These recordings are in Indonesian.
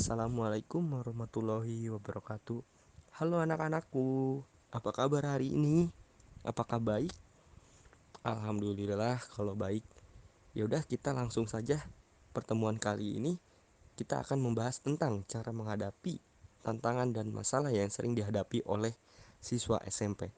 Assalamualaikum warahmatullahi wabarakatuh. Halo anak-anakku, apa kabar hari ini? Apakah baik? Alhamdulillah kalau baik. Yaudah kita langsung saja. Pertemuan kali ini kita akan membahas tentang cara menghadapi tantangan dan masalah yang sering dihadapi oleh siswa SMP.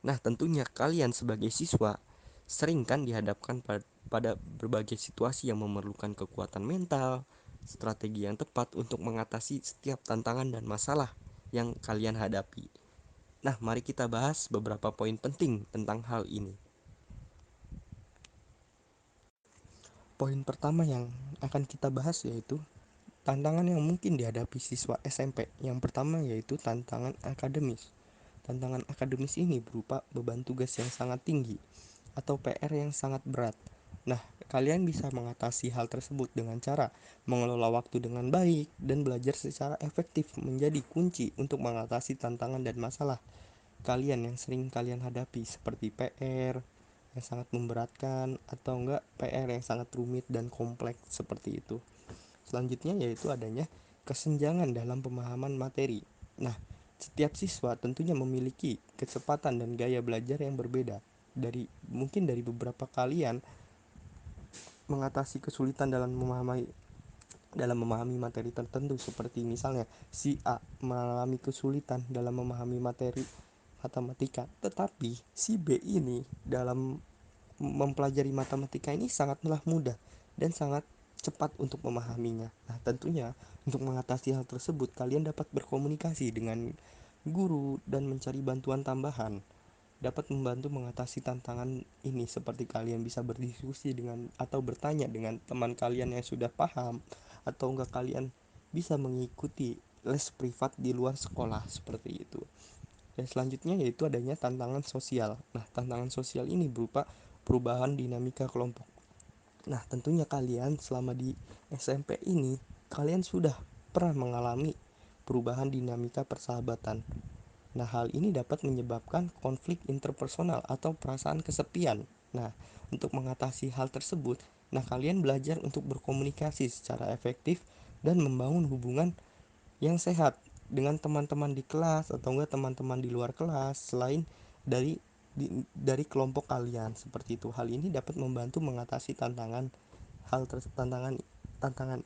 Nah, tentunya kalian sebagai siswa sering kan dihadapkan pada berbagai situasi yang memerlukan kekuatan mental, strategi yang tepat untuk mengatasi setiap tantangan dan masalah yang kalian hadapi. Nah, mari kita bahas beberapa poin penting tentang hal ini. Poin pertama yang akan kita bahas yaitu tantangan yang mungkin dihadapi siswa SMP. Yang pertama yaitu tantangan akademis. Tantangan akademis ini berupa beban tugas yang sangat tinggi atau PR yang sangat berat. Nah, kalian bisa mengatasi hal tersebut dengan cara mengelola waktu dengan baik dan belajar secara efektif menjadi kunci untuk mengatasi tantangan dan masalah kalian yang sering kalian hadapi seperti PR yang sangat memberatkan atau enggak PR yang sangat rumit dan kompleks seperti itu. Selanjutnya yaitu adanya kesenjangan dalam pemahaman materi. Nah, setiap siswa tentunya memiliki kecepatan dan gaya belajar yang berbeda. Mungkin dari beberapa kalian mengatasi kesulitan dalam memahami materi tertentu, seperti misalnya si A mengalami kesulitan dalam memahami materi matematika, tetapi si B ini dalam mempelajari matematika ini sangatlah mudah dan sangat cepat untuk memahaminya. Nah, tentunya untuk mengatasi hal tersebut kalian dapat berkomunikasi dengan guru dan mencari bantuan tambahan dapat membantu mengatasi tantangan ini, seperti kalian bisa berdiskusi dengan atau bertanya dengan teman kalian yang sudah paham, atau enggak kalian bisa mengikuti les privat di luar sekolah seperti itu. Dan selanjutnya yaitu adanya tantangan sosial. Nah, tantangan sosial ini berupa perubahan dinamika kelompok. Nah, tentunya kalian selama di SMP ini kalian sudah pernah mengalami perubahan dinamika persahabatan. Nah, hal ini dapat menyebabkan konflik interpersonal atau perasaan kesepian. Nah, untuk mengatasi hal tersebut, kalian belajar untuk berkomunikasi secara efektif dan membangun hubungan yang sehat dengan teman-teman di kelas atau enggak teman-teman di luar kelas selain dari dari kelompok kalian seperti itu. Hal ini dapat membantu mengatasi tantangan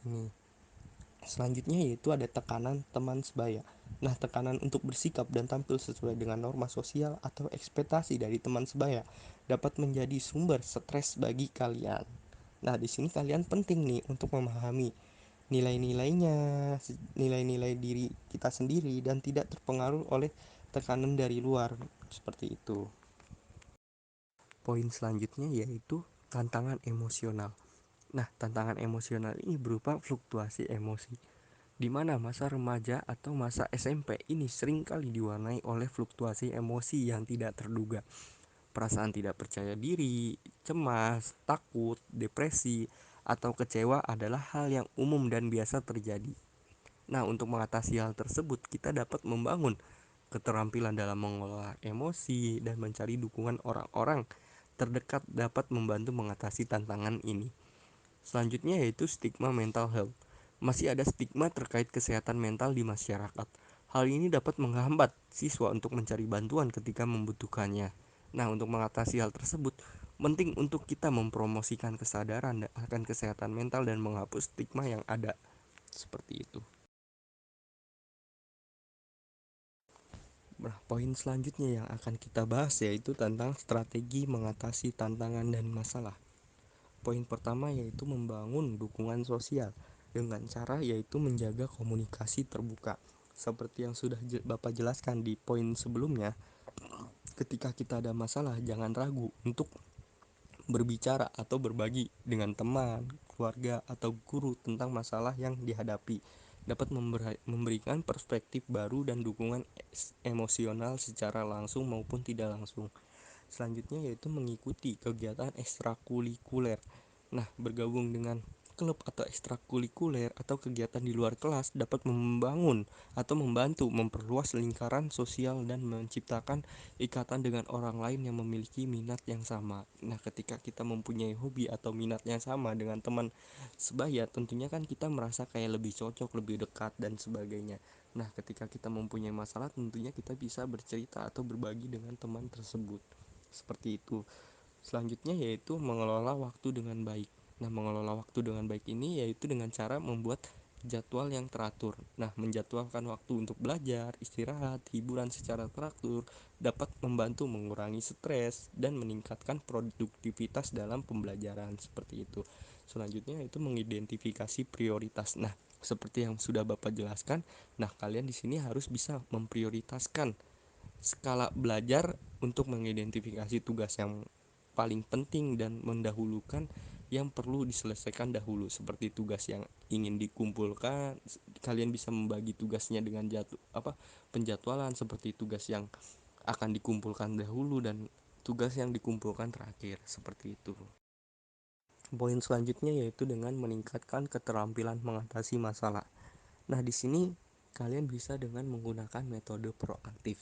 ini. Selanjutnya yaitu ada tekanan teman sebaya. Nah, tekanan untuk bersikap dan tampil sesuai dengan norma sosial atau ekspektasi dari teman sebaya dapat menjadi sumber stres bagi kalian. Nah, di sini kalian penting nih untuk memahami nilai-nilainya, nilai-nilai diri kita sendiri dan tidak terpengaruh oleh tekanan dari luar seperti itu. Poin selanjutnya yaitu tantangan emosional. Nah, tantangan emosional ini berupa fluktuasi emosi, di mana masa remaja atau masa SMP ini seringkali diwarnai oleh fluktuasi emosi yang tidak terduga. Perasaan tidak percaya diri, cemas, takut, depresi, atau kecewa adalah hal yang umum dan biasa terjadi. Nah, untuk mengatasi hal tersebut, kita dapat membangun keterampilan dalam mengelola emosi dan mencari dukungan orang-orang terdekat dapat membantu mengatasi tantangan ini. Selanjutnya yaitu stigma mental health. Masih ada stigma terkait kesehatan mental di masyarakat. Hal ini dapat menghambat siswa untuk mencari bantuan ketika membutuhkannya. Nah, untuk mengatasi hal tersebut, penting untuk kita mempromosikan kesadaran akan kesehatan mental dan menghapus stigma yang ada. Seperti itu. Nah, poin selanjutnya yang akan kita bahas yaitu tentang strategi mengatasi tantangan dan masalah. Poin pertama yaitu membangun dukungan sosial dengan cara yaitu menjaga komunikasi terbuka. Seperti yang sudah Bapak jelaskan di poin sebelumnya, ketika kita ada masalah jangan ragu untuk berbicara atau berbagi dengan teman, keluarga, atau guru tentang masalah yang dihadapi. Dapat memberikan perspektif baru dan dukungan emosional secara langsung maupun tidak langsung. Selanjutnya yaitu mengikuti kegiatan ekstrakurikuler. Nah, bergabung dengan klub atau ekstrakurikuler atau kegiatan di luar kelas dapat membangun atau membantu memperluas lingkaran sosial dan menciptakan ikatan dengan orang lain yang memiliki minat yang sama. Nah, ketika kita mempunyai hobi atau minat yang sama dengan teman sebaya, tentunya kan kita merasa kayak lebih cocok, lebih dekat dan sebagainya. Nah, ketika kita mempunyai masalah, tentunya kita bisa bercerita atau berbagi dengan teman tersebut. Seperti itu. Selanjutnya yaitu mengelola waktu dengan baik. Nah, mengelola waktu dengan baik ini yaitu dengan cara membuat jadwal yang teratur. Nah, menjadwalkan waktu untuk belajar, istirahat, hiburan secara teratur dapat membantu mengurangi stres dan meningkatkan produktivitas dalam pembelajaran seperti itu. Selanjutnya yaitu mengidentifikasi prioritas. Nah, seperti yang sudah Bapak jelaskan, nah kalian di sini harus bisa memprioritaskan skala belajar untuk mengidentifikasi tugas yang paling penting dan mendahulukan yang perlu diselesaikan dahulu. Seperti tugas yang ingin dikumpulkan, kalian bisa membagi tugasnya dengan penjadwalan, seperti tugas yang akan dikumpulkan dahulu dan tugas yang dikumpulkan terakhir, seperti itu. Poin selanjutnya yaitu dengan meningkatkan keterampilan mengatasi masalah. Nah, di sini kalian bisa dengan menggunakan metode proaktif.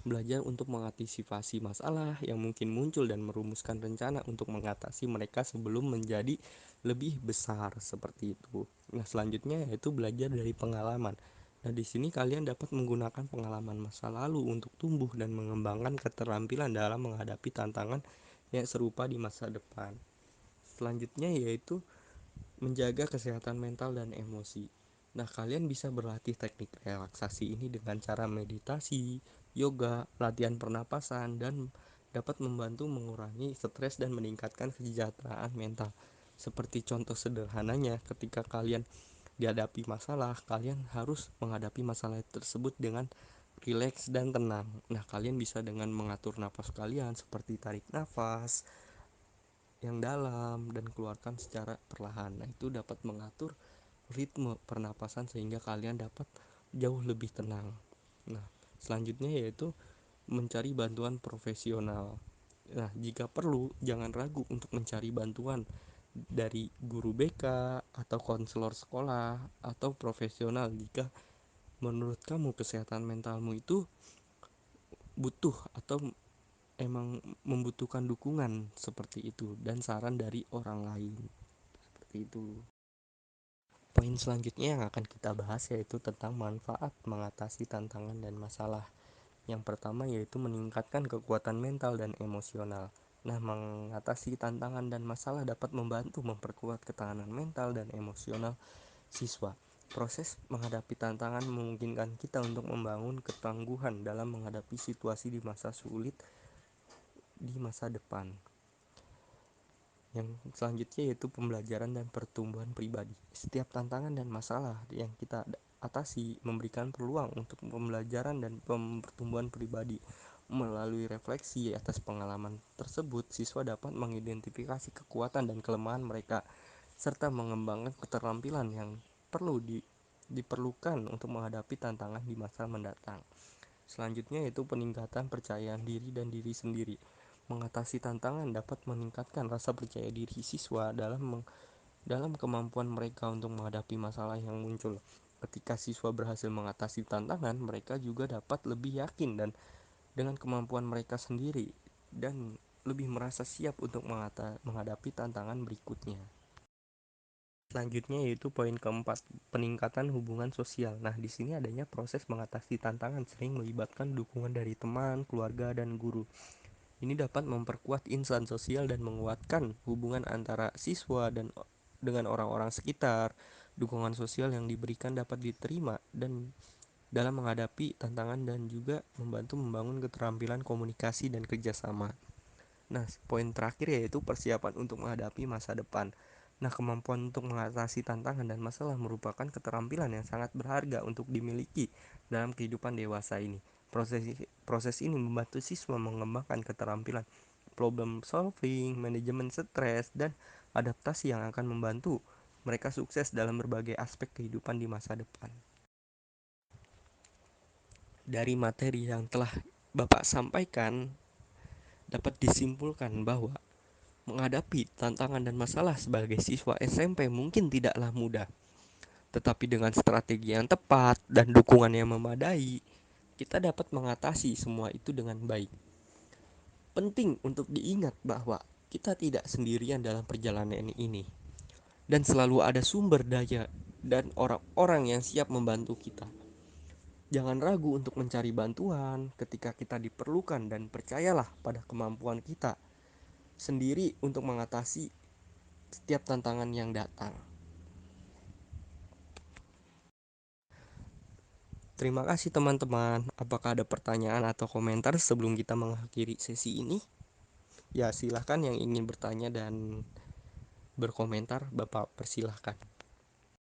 Belajar untuk mengantisipasi masalah yang mungkin muncul dan merumuskan rencana untuk mengatasi mereka sebelum menjadi lebih besar, seperti itu. Nah, selanjutnya yaitu belajar dari pengalaman. Nah, di sini kalian dapat menggunakan pengalaman masa lalu untuk tumbuh dan mengembangkan keterampilan dalam menghadapi tantangan yang serupa di masa depan. Selanjutnya yaitu menjaga kesehatan mental dan emosi. Nah, kalian bisa berlatih teknik relaksasi ini dengan cara meditasi, yoga, latihan pernapasan, dan dapat membantu mengurangi stres dan meningkatkan kesejahteraan mental. Seperti contoh sederhananya, ketika kalian dihadapi masalah, kalian harus menghadapi masalah tersebut dengan rileks dan tenang. Nah, kalian bisa dengan mengatur nafas kalian seperti tarik nafas yang dalam dan keluarkan secara perlahan. Nah, itu dapat mengatur ritme pernapasan sehingga kalian dapat jauh lebih tenang. Nah, selanjutnya yaitu mencari bantuan profesional. Nah, jika perlu, jangan ragu untuk mencari bantuan dari guru BK atau konselor sekolah atau profesional jika menurut kamu kesehatan mentalmu itu butuh atau emang membutuhkan dukungan seperti itu dan saran dari orang lain. Seperti itu. Poin selanjutnya yang akan kita bahas yaitu tentang manfaat mengatasi tantangan dan masalah. Yang pertama yaitu meningkatkan kekuatan mental dan emosional. Nah, mengatasi tantangan dan masalah dapat membantu memperkuat ketahanan mental dan emosional siswa. Proses menghadapi tantangan memungkinkan kita untuk membangun ketangguhan dalam menghadapi situasi di masa sulit di masa depan. Yang selanjutnya yaitu pembelajaran dan pertumbuhan pribadi. Setiap tantangan dan masalah yang kita atasi memberikan peluang untuk pembelajaran dan pertumbuhan pribadi. Melalui refleksi atas pengalaman tersebut, siswa dapat mengidentifikasi kekuatan dan kelemahan mereka serta mengembangkan keterampilan yang diperlukan untuk menghadapi tantangan di masa mendatang. Selanjutnya yaitu peningkatan percayaan diri dan diri sendiri. Mengatasi tantangan dapat meningkatkan rasa percaya diri siswa dalam kemampuan mereka untuk menghadapi masalah yang muncul. Ketika siswa berhasil mengatasi tantangan, mereka juga dapat lebih yakin dan dengan kemampuan mereka sendiri dan lebih merasa siap untuk menghadapi tantangan berikutnya. Selanjutnya yaitu poin keempat, peningkatan hubungan sosial. Nah, di sini adanya proses mengatasi tantangan sering melibatkan dukungan dari teman, keluarga, dan guru. Ini dapat memperkuat insan sosial dan menguatkan hubungan antara siswa dan dengan orang-orang sekitar. Dukungan sosial yang diberikan dapat diterima dan dalam menghadapi tantangan dan juga membantu membangun keterampilan komunikasi dan kerjasama. Nah, poin terakhir yaitu persiapan untuk menghadapi masa depan. Nah, kemampuan untuk mengatasi tantangan dan masalah merupakan keterampilan yang sangat berharga untuk dimiliki dalam kehidupan dewasa ini. Proses ini membantu siswa mengembangkan keterampilan problem solving, manajemen stres, dan adaptasi yang akan membantu mereka sukses dalam berbagai aspek kehidupan di masa depan. Dari materi yang telah Bapak sampaikan, dapat disimpulkan bahwa Menghadapi tantangan dan masalah sebagai siswa SMP mungkin tidaklah mudah, tetapi dengan strategi yang tepat dan dukungan yang memadai, kita dapat mengatasi semua itu dengan baik. Penting untuk diingat bahwa kita tidak sendirian dalam perjalanan ini, dan selalu ada sumber daya dan orang-orang yang siap membantu kita. Jangan ragu untuk mencari bantuan ketika kita diperlukan, dan percayalah pada kemampuan kita sendiri untuk mengatasi setiap tantangan yang datang. Terima kasih teman-teman. Apakah ada pertanyaan atau komentar sebelum kita mengakhiri sesi ini? Ya, silahkan yang ingin bertanya dan berkomentar, Bapak persilahkan.